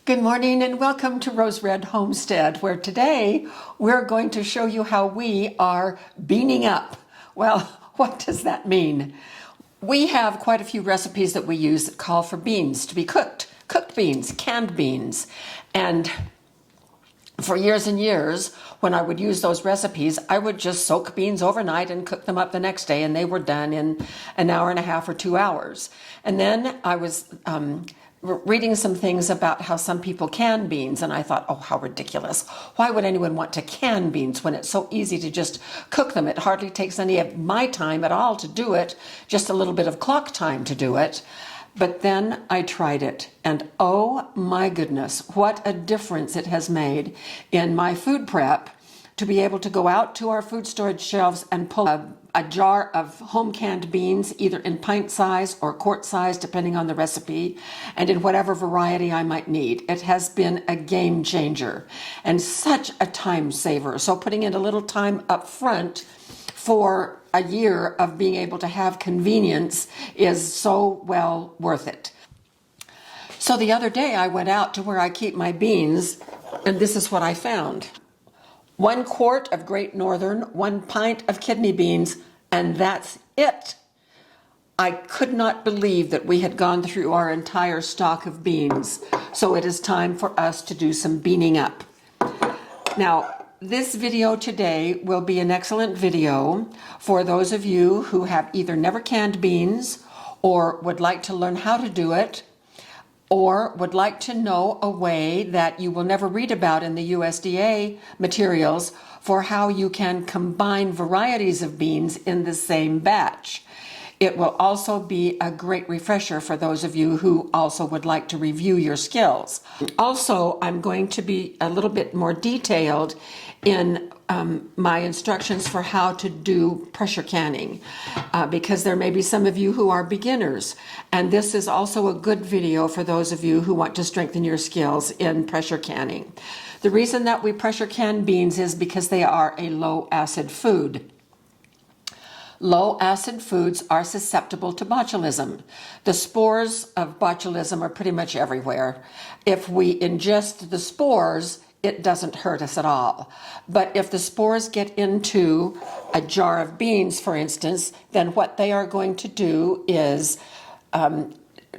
Good morning and welcome to Rose Red Homestead, where today we're going to show you how we are beaning up. Well, what does that mean? We have quite a few recipes that we use that call for beans to be cooked beans, canned beans. And for years and years, when I would use those recipes, I would just soak beans overnight and cook them up the next day, and they were done in an hour and a half or 2 hours. And then I was reading some things about how some people can beans, and I thought, oh, how ridiculous. Why would anyone want to can beans when it's so easy to just cook them? It hardly takes any of my time at all to do it, just a little bit of clock time to do it. But then I tried it, and oh my goodness, what a difference it has made in my food prep to be able to go out to our food storage shelves and pull a jar of home canned beans, either in pint size or quart size, depending on the recipe, and in whatever variety I might need. It has been a game changer and such a time saver. So putting in a little time up front for a year of being able to have convenience is so well worth it. So the other day I went out to where I keep my beans, and this is what I found. 1 quart of Great Northern, 1 pint of kidney beans, and that's it. I could not believe that we had gone through our entire stock of beans. So it is time for us to do some beaning up. Now, this video today will be an excellent video for those of you who have either never canned beans or would like to learn how to do it, or would like to know a way that you will never read about in the USDA materials for how you can combine varieties of beans in the same batch. It will also be a great refresher for those of you who also would like to review your skills. Also, I'm going to be a little bit more detailed in my instructions for how to do pressure canning, because there may be some of you who are beginners, and this is also a good video for those of you who want to strengthen your skills in pressure canning. The reason that we pressure can beans is because they are a low acid food. Low acid foods are susceptible to botulism. The spores of botulism are pretty much everywhere. If we ingest the spores, it doesn't hurt us at all. But if the spores get into a jar of beans, for instance, then what they are going to do is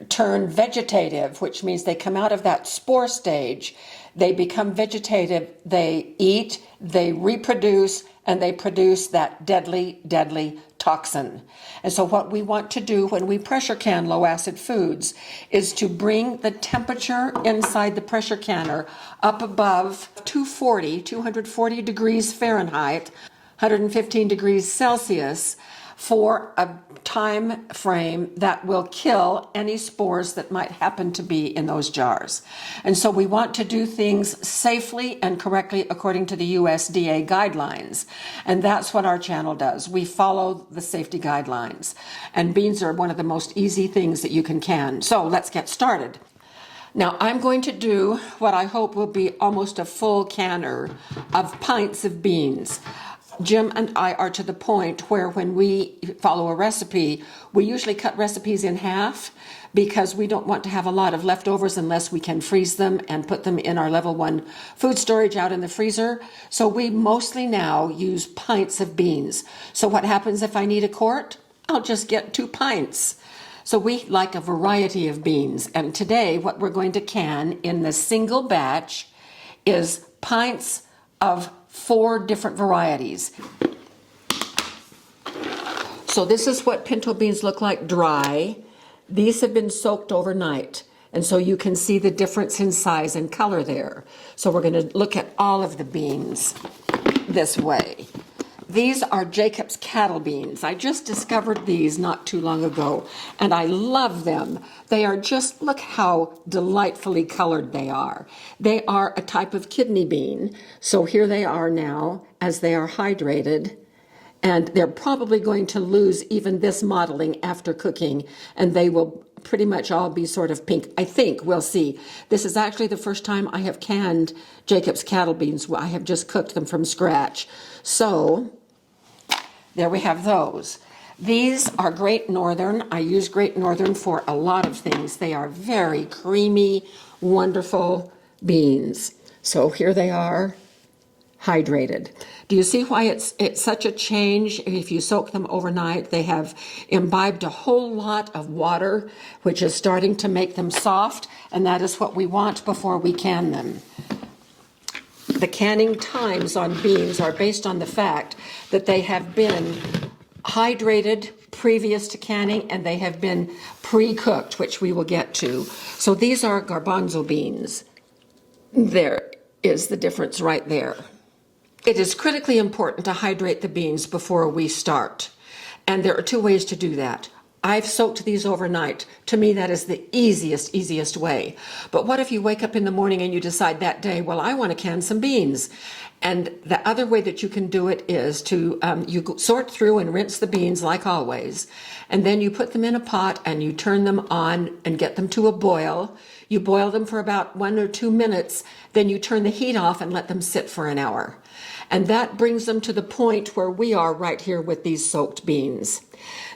turn vegetative, which means they come out of that spore stage, they become vegetative, they eat, they reproduce, and they produce that deadly, deadly toxin. And so what we want to do when we pressure can low acid foods is to bring the temperature inside the pressure canner up above 240 degrees Fahrenheit, 115 degrees Celsius, for a time frame that will kill any spores that might happen to be in those jars. And so we want to do things safely and correctly according to the USDA guidelines. And that's what our channel does. We follow the safety guidelines. And beans are one of the most easy things that you can. So let's get started. Now I'm going to do what I hope will be almost a full canner of pints of beans. Jim and I are to the point where when we follow a recipe, we usually cut recipes in half because we don't want to have a lot of leftovers unless we can freeze them and put them in our level 1 food storage out in the freezer. So we mostly now use pints of beans. So what happens if I need a quart? I'll just get 2 pints. So we like a variety of beans. And today what we're going to can in the single batch is pints of 4 different varieties. So this is what pinto beans look like dry. These have been soaked overnight, and so you can see the difference in size and color there. So we're going to look at all of the beans this way. These are Jacob's cattle beans. I just discovered these not too long ago, and I love them. They are just, look how delightfully colored they are. They are a type of kidney bean. So here they are now as they are hydrated, and they're probably going to lose even this mottling after cooking, and they will pretty much all be sort of pink. I think, we'll see. This is actually the first time I have canned Jacob's cattle beans. I have just cooked them from scratch. So there we have those. These are Great Northern. I use Great Northern for a lot of things. They are very creamy, wonderful beans. So here they are, hydrated. Do you see why it's such a change? If you soak them overnight, they have imbibed a whole lot of water, which is starting to make them soft, and that is what we want before we can them. The canning times on beans are based on the fact that they have been hydrated previous to canning and they have been pre-cooked, which we will get to. So these are garbanzo beans. There is the difference right there. It is critically important to hydrate the beans before we start. And there are two ways to do that. I've soaked these overnight. To me, that is the easiest way. But what if you wake up in the morning and you decide that day, well, I want to can some beans? And the other way that you can do it is to, you sort through and rinse the beans like always. And then you put them in a pot and you turn them on and get them to a boil. You boil them for about 1 or 2 minutes. Then you turn the heat off and let them sit for an hour. And that brings them to the point where we are right here with these soaked beans.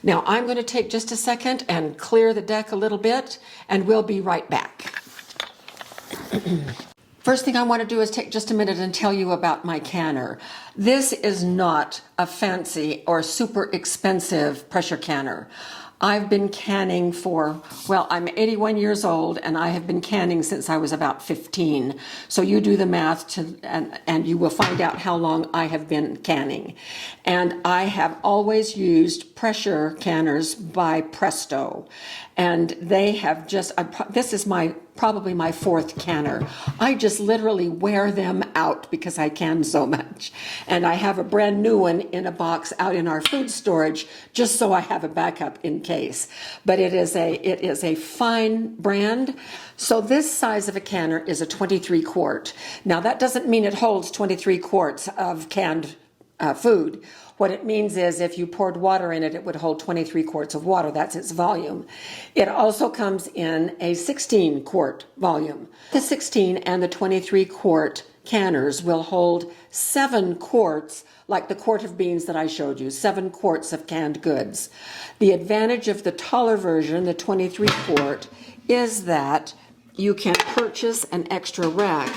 Now I'm going to take just a second and clear the deck a little bit, and we'll be right back. First thing I want to do is take just a minute and tell you about my canner. This is not a fancy or super expensive pressure canner. I've been canning for, well, I'm 81 years old and I have been canning since I was about 15. So you do the math and you will find out how long I have been canning. And I have always used pressure canners by Presto. And they have just, this is probably my 4th canner. I just literally wear them out because I can so much. And I have a brand new one in a box out in our food storage just so I have a backup in case. But it is a fine brand. So this size of a canner is a 23 quart. Now that doesn't mean it holds 23 quarts of canned food. What it means is if you poured water in it, it would hold 23 quarts of water. That's its volume. It also comes in a 16 quart volume. The 16 and the 23 quart canners will hold 7 quarts, like the quart of beans that I showed you, 7 quarts of canned goods. The advantage of the taller version, the 23 quart, is that you can purchase an extra rack.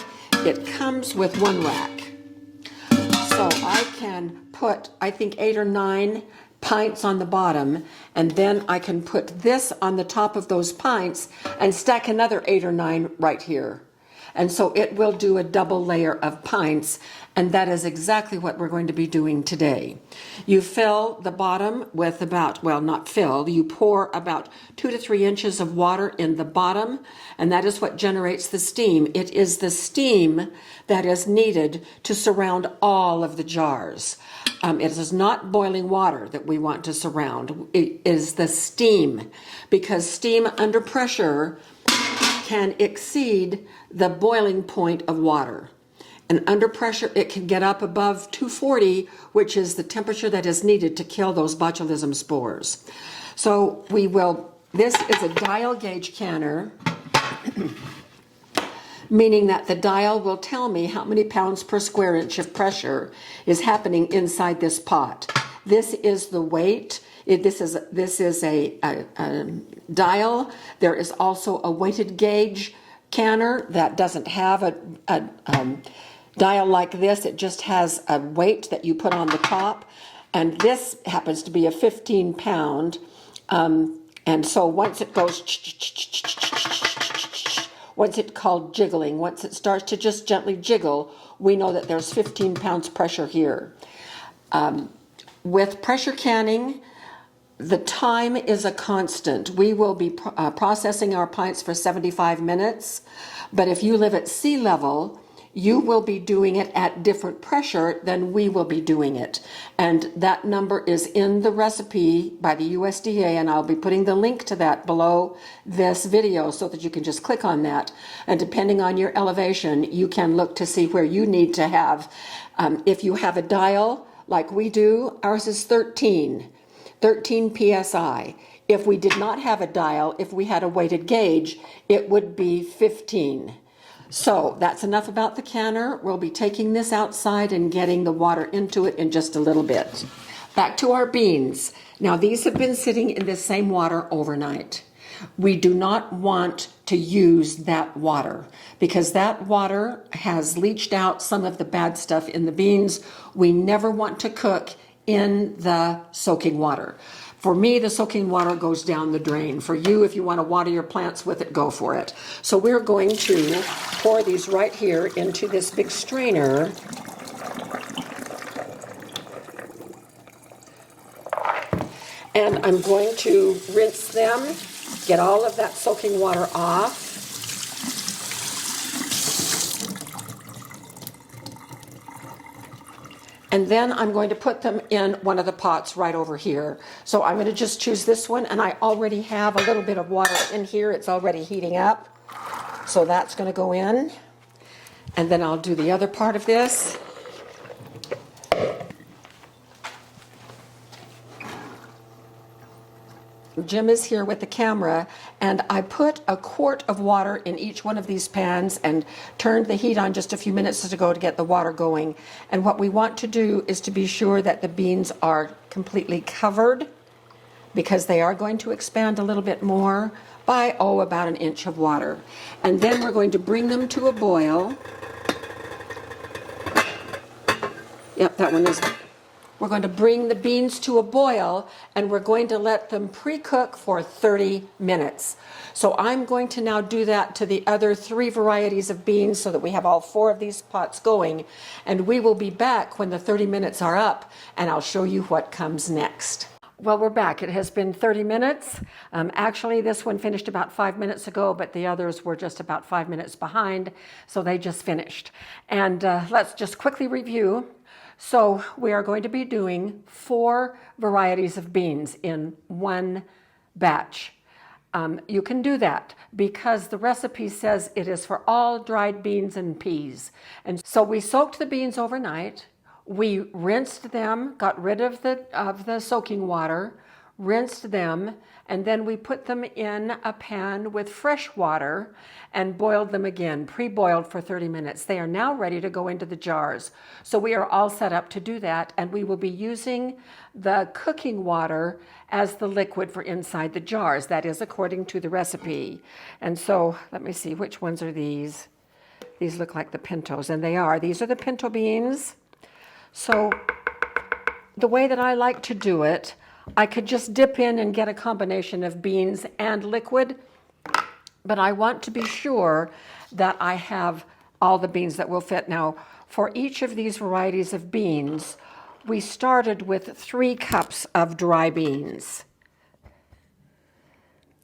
It comes with 1 rack. So I can put, I think, 8 or 9 pints on the bottom, and then I can put this on the top of those pints and stack another 8 or 9 right here. And so it will do a double layer of pints, and that is exactly what we're going to be doing today. You fill the bottom with about, well, not fill, you pour about 2 to 3 inches of water in the bottom, and that is what generates the steam. It is the steam that is needed to surround all of the jars. It is not boiling water that we want to surround. It is the steam, because steam under pressure can exceed the boiling point of water. And under pressure, it can get up above 240, which is the temperature that is needed to kill those botulism spores. So this is a dial gauge canner, meaning that the dial will tell me how many pounds per square inch of pressure is happening inside this pot. This is the weight. This is a dial. There is also a weighted gauge canner that doesn't have a dial like this. It just has a weight that you put on the top. And this happens to be a 15 pound. And so once it goes, once it's called jiggling, once it starts to just gently jiggle, we know that there's 15 pounds pressure here. With pressure canning, the time is a constant. We will be processing our pints for 75 minutes, but if you live at sea level, you will be doing it at different pressure than we will be doing it. And that number is in the recipe by the USDA, and I'll be putting the link to that below this video so that you can just click on that. And depending on your elevation, you can look to see where you need to have. If you have a dial like we do, ours is 13 PSI. If we did not have a dial, if we had a weighted gauge, it would be 15. So that's enough about the canner. We'll be taking this outside and getting the water into it in just a little bit. Back to our beans. Now these have been sitting in this same water overnight. We do not want to use that water because that water has leached out some of the bad stuff in the beans. We never want to cook in the soaking water. For me, the soaking water goes down the drain. For you, if you want to water your plants with it, go for it. So we're going to pour these right here into this big strainer. And I'm going to rinse them, get all of that soaking water off. And then I'm going to put them in one of the pots right over here. So I'm going to just choose this one, and I already have a little bit of water in here. It's already heating up. So that's going to go in. And then I'll do the other part of this. Jim is here with the camera, and I put a quart of water in each one of these pans and turned the heat on just a few minutes ago to get the water going. And what we want to do is to be sure that the beans are completely covered, because they are going to expand a little bit more by, about an inch of water. And then we're going to bring them to a boil. Yep, that one is. We're going to bring the beans to a boil, and we're going to let them pre-cook for 30 minutes. So I'm going to now do that to the other 3 varieties of beans so that we have all 4 of these pots going. And we will be back when the 30 minutes are up, and I'll show you what comes next. Well, we're back. It has been 30 minutes. Actually, this one finished about 5 minutes ago, but the others were just about 5 minutes behind, so they just finished. And let's just quickly review. So we are going to be doing 4 varieties of beans in one batch. You can do that because the recipe says it is for all dried beans and peas. And so we soaked the beans overnight. We rinsed them, got rid of the soaking water, rinsed them, and then we put them in a pan with fresh water and boiled them again, pre-boiled for 30 minutes. They are now ready to go into the jars. So we are all set up to do that, and we will be using the cooking water as the liquid for inside the jars. That is according to the recipe. And so let me see, which ones are these? These look like the pintos, and they are. These are the pinto beans. So the way that I like to do it, I could just dip in and get a combination of beans and liquid, but I want to be sure that I have all the beans that will fit. Now, for each of these varieties of beans, we started with 3 cups of dry beans.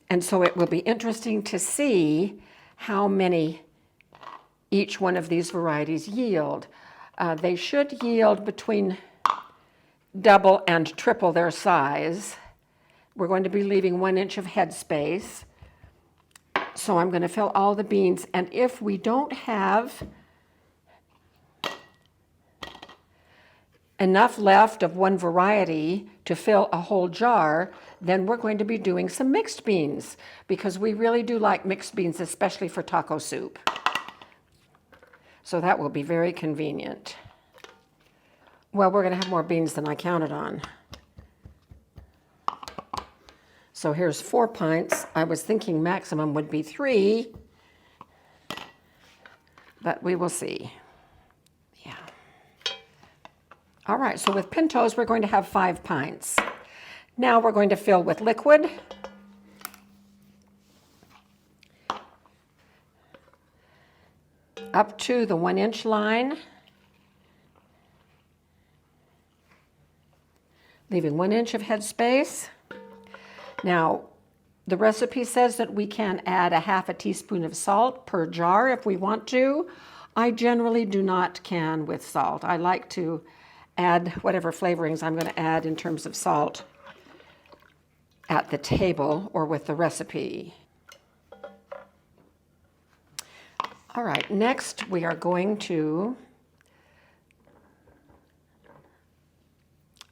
And so it will be interesting to see how many each one of these varieties yield. They should yield between double and triple their size. We're going to be leaving 1 inch of head space. So I'm going to fill all the beans, and if we don't have enough left of one variety to fill a whole jar, then we're going to be doing some mixed beans, because we really do like mixed beans, especially for taco soup. So that will be very convenient. Well, we're going to have more beans than I counted on. So here's 4 pints. I was thinking maximum would be 3, but we will see. Yeah. All right, so with pintos, we're going to have 5 pints. Now we're going to fill with liquid. Up to the 1 inch line. Leaving 1 inch of head space. Now, the recipe says that we can add a half a teaspoon of salt per jar if we want to. I generally do not can with salt. I like to add whatever flavorings I'm going to add in terms of salt at the table or with the recipe. All right, next we are going to,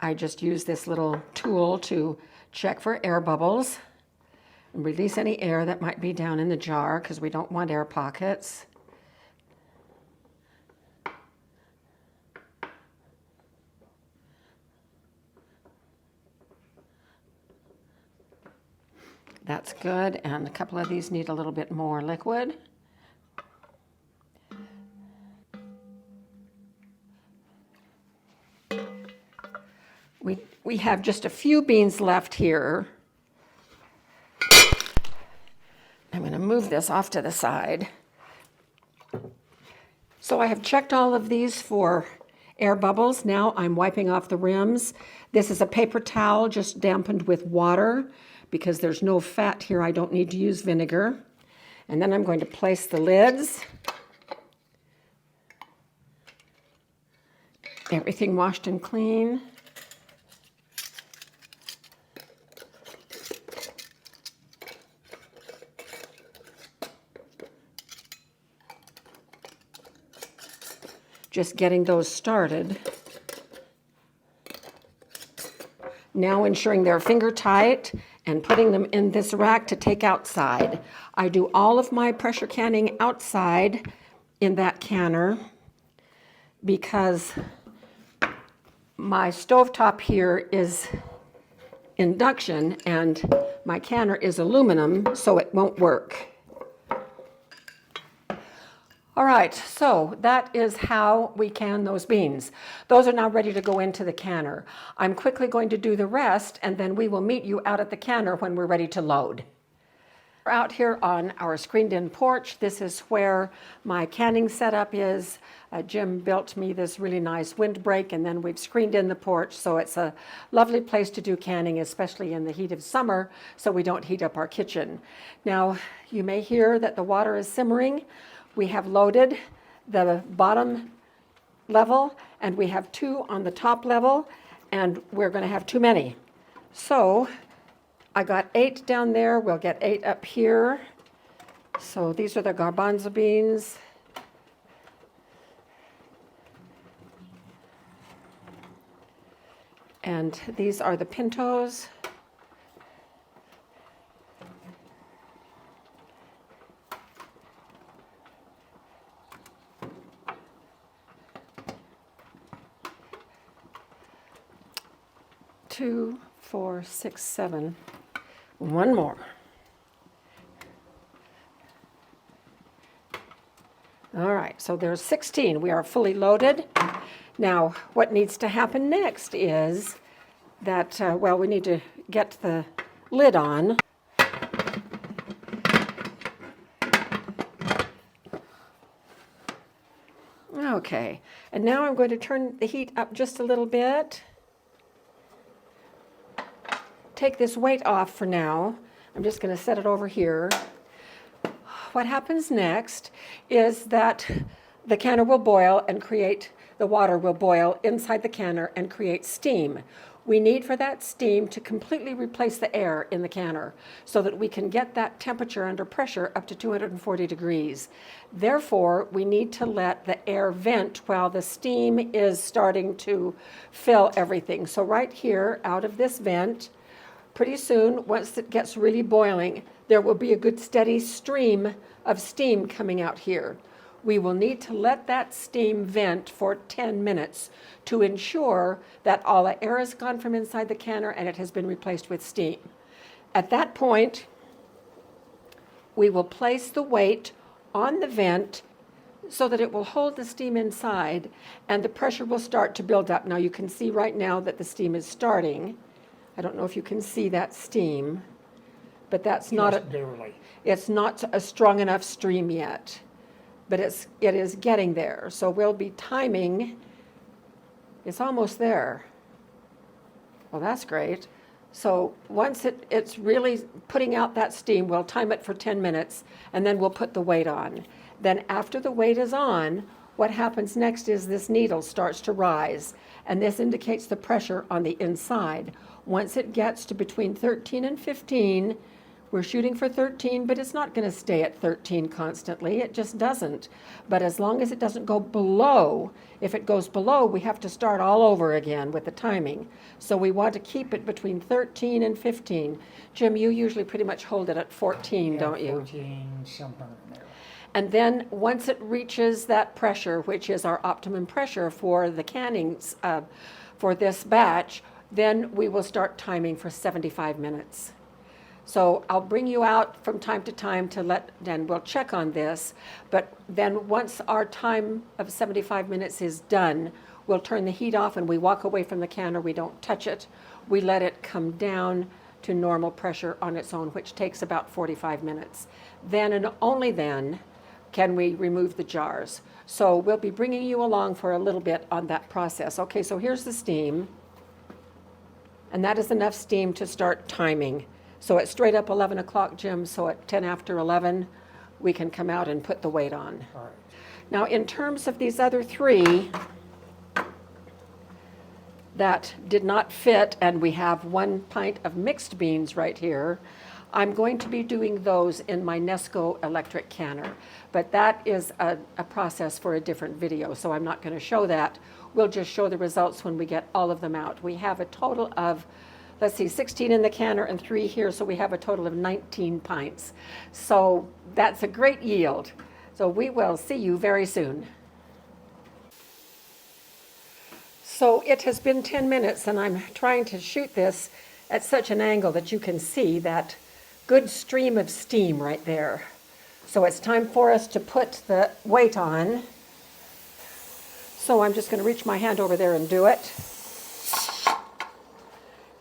I just use this little tool to check for air bubbles and release any air that might be down in the jar, because we don't want air pockets. That's good, and a couple of these need a little bit more liquid. We have just a few beans left here. I'm going to move this off to the side. So I have checked all of these for air bubbles. Now I'm wiping off the rims. This is a paper towel just dampened with water because there's no fat here. I don't need to use vinegar. And then I'm going to place the lids. Everything washed and clean. Just getting those started. Now ensuring they're finger tight and putting them in this rack to take outside. I do all of my pressure canning outside in that canner because my stovetop here is induction and my canner is aluminum, so it won't work. All right, so that is how we can those beans. Those are now ready to go into the canner. I'm quickly going to do the rest, and then we will meet you out at the canner when we're ready to load. We're out here on our screened-in porch. This is where my canning setup is. Jim built me this really nice windbreak, and then we've screened in the porch, so it's a lovely place to do canning, especially in the heat of summer, so we don't heat up our kitchen. Now, you may hear that the water is simmering. We have loaded the bottom level, and we have 2 on the top level, and we're going to have too many. So I got 8 down there. We'll get 8 up here. So these are the garbanzo beans. And these are the pintos. Two, 4, 6, 7. One more. All right, so there's 16. We are fully loaded. Now, what needs to happen next is that, well, we need to get the lid on. Okay, and now I'm going to turn the heat up just a little bit. Take this weight off for now. I'm just going to set it over here. What happens next is that the canner will boil and the water will boil inside the canner and create steam. We need for that steam to completely replace the air in the canner so that we can get that temperature under pressure up to 240 degrees. Therefore, we need to let the air vent while the steam is starting to fill everything. So right here, out of this vent, pretty soon, once it gets really boiling, there will be a good steady stream of steam coming out here. We will need to let that steam vent for 10 minutes to ensure that all the air is gone from inside the canner and it has been replaced with steam. At that point, we will place the weight on the vent so that it will hold the steam inside and the pressure will start to build up. Now you can see right now that the steam is starting. I don't know if you can see that steam, but that's it's not a strong enough stream yet, but it is getting there. So we'll be timing. It's almost there. Well, that's great. So once it's really putting out that steam, we'll time it for 10 minutes, and then we'll put the weight on. Then after the weight is on, what happens next is this needle starts to rise, and this indicates the pressure on the inside. Once it gets to between 13 and 15, we're shooting for 13, but it's not going to stay at 13 constantly. It just doesn't. But as long as it doesn't go below, if it goes below, we have to start all over again with the timing. So we want to keep it between 13 and 15. Jim, you usually pretty much hold it at 14, don't you? 14, something in there. And then once it reaches that pressure, which is our optimum pressure for the cannings for this batch, then we will start timing for 75 minutes. So I'll bring you out from time to time then we'll check on this. But then once our time of 75 minutes is done, we'll turn the heat off and we walk away from the canner. We don't touch it. We let it come down to normal pressure on its own, which takes about 45 minutes. Then and only then can we remove the jars. So we'll be bringing you along for a little bit on that process. Okay, so here's the steam. And that is enough steam to start timing. So it's straight up 11 o'clock, Jim, so at 10 after 11, we can come out and put the weight on. All right. Now, in terms of these other three that did not fit, and we have 1 pint of mixed beans right here, I'm going to be doing those in my Nesco electric canner. But that is a process for a different video, so I'm not going to show that. We'll just show the results when we get all of them out. We have a total of, let's see, 16 in the canner and 3 here, so we have a total of 19 pints. So that's a great yield. So we will see you very soon. So it has been 10 minutes and I'm trying to shoot this at such an angle that you can see that good stream of steam right there. So it's time for us to put the weight on. So I'm just going to reach my hand over there and do it.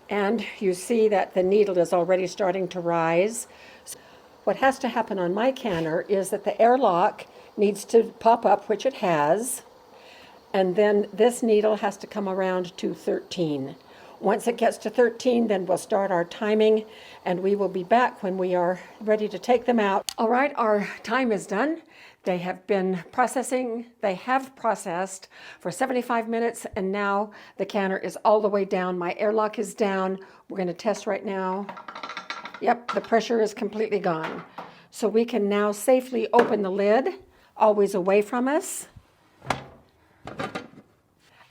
And you see that the needle is already starting to rise. What has to happen on my canner is that the airlock needs to pop up, which it has, and then this needle has to come around to 13. Once it gets to 13, then we'll start our timing, and we will be back when we are ready to take them out. All right, our time is done. They have been processing, they have processed for 75 minutes, and now the canner is all the way down. My airlock is down. We're going to test right now. Yep, the pressure is completely gone. So we can now safely open the lid, always away from us.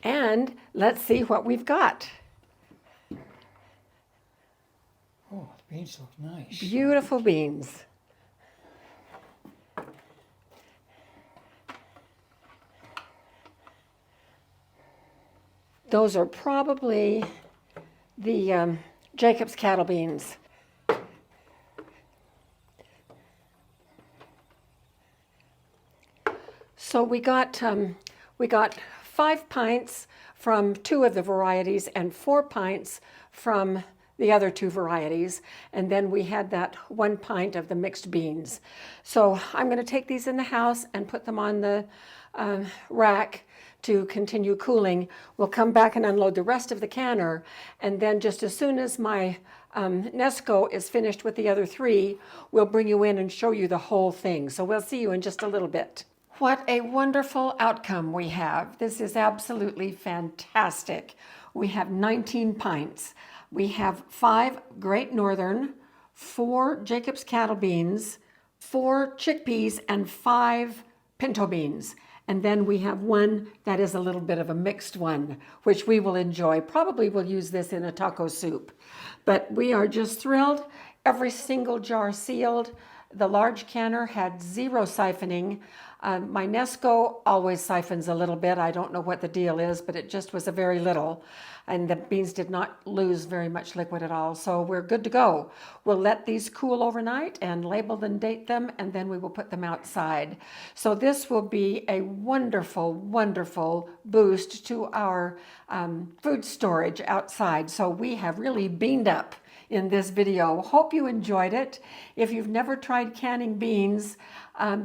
And let's see what we've got. Oh, the beans look nice. Beautiful beans. Those are probably the Jacob's cattle beans. So we got 5 pints from 2 of the varieties and 4 pints from the other 2 varieties, and then we had that 1 pint of the mixed beans. So I'm going to take these in the house and put them on the rack to continue cooling. We'll come back and unload the rest of the canner, and then just as soon as my Nesco is finished with the other 3, we'll bring you in and show you the whole thing. So we'll see you in just a little bit. What a wonderful outcome we have. This is absolutely fantastic. We have 19 pints. We have 5 Great Northern, 4 Jacob's cattle beans, 4 chickpeas, and 5 pinto beans. And then we have 1 that is a little bit of a mixed one, which we will enjoy. Probably we'll use this in a taco soup. But we are just thrilled. Every single jar sealed. The large canner had 0 siphoning. My Nesco always siphons a little bit. I don't know what the deal is, but it just was a very little. And the beans did not lose very much liquid at all. So we're good to go. We'll let these cool overnight and label and date them, and then we will put them outside. So this will be a wonderful, wonderful boost to our food storage outside. So we have really beaned up in this video. Hope you enjoyed it. If you've never tried canning beans,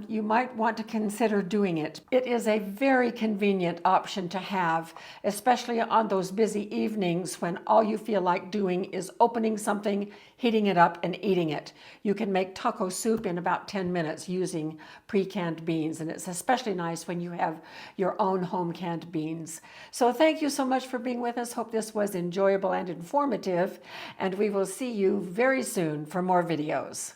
you might want to consider doing it. It is a very convenient option to have, especially on those busy evenings when all you feel like doing is opening something, heating it up, and eating it. You can make taco soup in about 10 minutes using pre-canned beans, and it's especially nice when you have your own home canned beans. So thank you so much for being with us. Hope this was enjoyable and informative, and we will see you very soon for more videos.